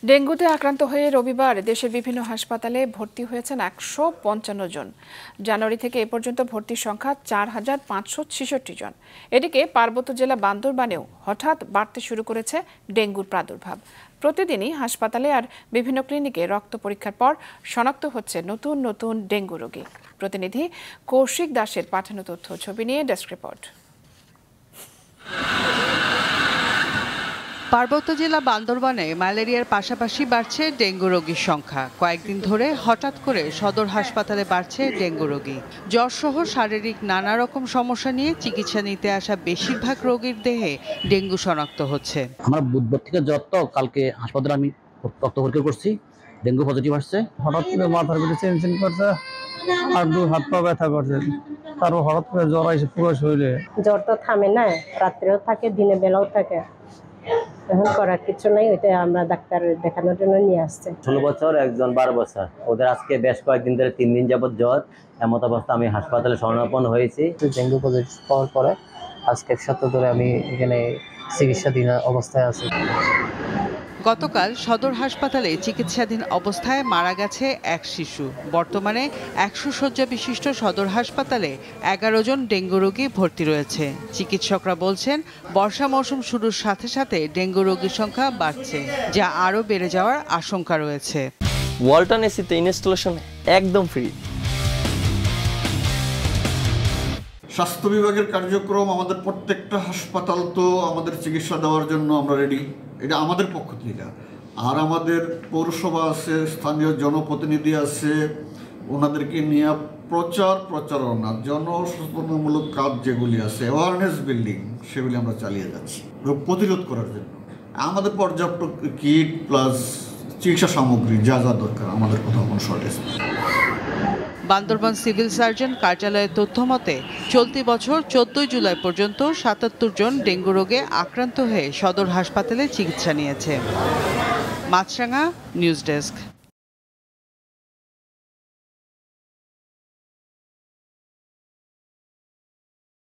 ডেঙ্গুতে আক্রান্ত হয়ে রবিবার দেশের বিভিন্ন হাসপাতালে ভর্তি হয়েছেন ১৫৫ জন। জানুয়ারি থেকে এ পর্যন্ত ভর্তির সংখ্যা ৪,৫৬৬ জন। এদিকে পার্বত্য জেলা বান্দরবানেও হঠাৎ বাড়তে শুরু করেছে ডেঙ্গুর প্রাদুর্ভাব। প্রতিদিনই হাসপাতালে আর বিভিন্ন ক্লিনিকে রক্ত পরীক্ষার পর শনাক্ত হচ্ছে নতুন নতুন ডেঙ্গু রোগী। প্রতিনিধি কৌশিক দাসের পাঠানো তথ্য ছবি নিয়ে ডেস্ক রিপোর্ট। পার্বত্য জেলা বান্দরবানে ম্যালেরিয়ার পাশাপাশি বাড়ছে ডেঙ্গু রোগীর সংখ্যা। কয়েকদিন ধরে হঠাৎ করে সদর হাসপাতালে বাড়ছে ডেঙ্গু রোগী। জ্বরসহ শারীরিক নানা রকম সমস্যা নিয়ে চিকিৎসা নিতে আসা বেশিরভাগ রোগীর দেহে ডেঙ্গু শনাক্ত হচ্ছে। আমার বুধবার থেকে জ্বর, তো কালকে হাসপাতালে আমি রক্ত পরীক্ষা করছি, ডেঙ্গু পজিটিভ আসছে। হঠাৎ করে মাথার ভিতরে চেনচেন করছে আর দু হাত পা ব্যথা করছে, তারপর হঠাৎ করে জ্বর আসে পুরো শরীরে। জ্বর তো থামে না, রাত্রেও থাকে দিনের বেলাও থাকে। এখন করার কিছু নাই, ওইটা আমরা ডাক্তার দেখানোর জন্য নিয়ে আসছে। 16 বছর, একজন 12 বছর। ওদের আজকে বেশ কয়েকদিন ধরে 3 দিন যাবত জ্বর। এমত অবস্থা আমি হাসপাতালে শরণাপন্ন হয়েছি। ডেঙ্গু পজিটিভ পাওয়ার পরে আজকে 1 সপ্তাহ ধরে আমি এখানে চিকিৎসাধীন অবস্থায় আছি। গতকাল সদর হাসপাতালে চিকিৎসাধীন অবস্থায় মারা গেছে এক শিশু। বর্তমানে 100 শয্যা বিশিষ্ট সদর হাসপাতালে 11 জন ডেঙ্গু রোগী ভর্তি রয়েছে। চিকিৎসকরা বলছেন, বর্ষা মৌসুম শুরুর সাথে সাথে ডেঙ্গু রোগীর সংখ্যা বাড়ছে, যা আরও বেড়ে যাওয়ার আশঙ্কা রয়েছে। ওয়ালটন এসিতে ইনস্টলেশন একদম ফ্রি। স্বাস্থ্য বিভাগের কার্যক্রম আমাদের প্রত্যেকটা হাসপাতাল তো আমাদের চিকিৎসা দেওয়ার জন্য আমরা রেডি, এটা আমাদের পক্ষ থেকে। আর আমাদের পৌরসভা আছে, স্থানীয় জনপ্রতিনিধি আছে, ওনাদেরকে নিয়ে প্রচারণা, জনসচেতনমূলক কাজ যেগুলি আছে, অ্যাওয়ারনেস বিল্ডিং, সেগুলি আমরা চালিয়ে যাচ্ছি রোগ প্রতিরোধ করার জন্য। আমাদের পর্যাপ্ত কিট প্লাস চিকিৎসা সামগ্রী যা যা দরকার, আমাদের কোথাও কোনো শর্টেজ নেই। বান্দরবান সিভিল সার্জন কার্যালয়ের তথ্য মতে চলতি বছর 14 জুলাই পর্যন্ত 77 জন ডেঙ্গু রোগে আক্রান্ত হয়ে সদর হাসপাতালে চিকিৎসা নিয়েছে। মাছরাঙা নিউজ ডেস্ক।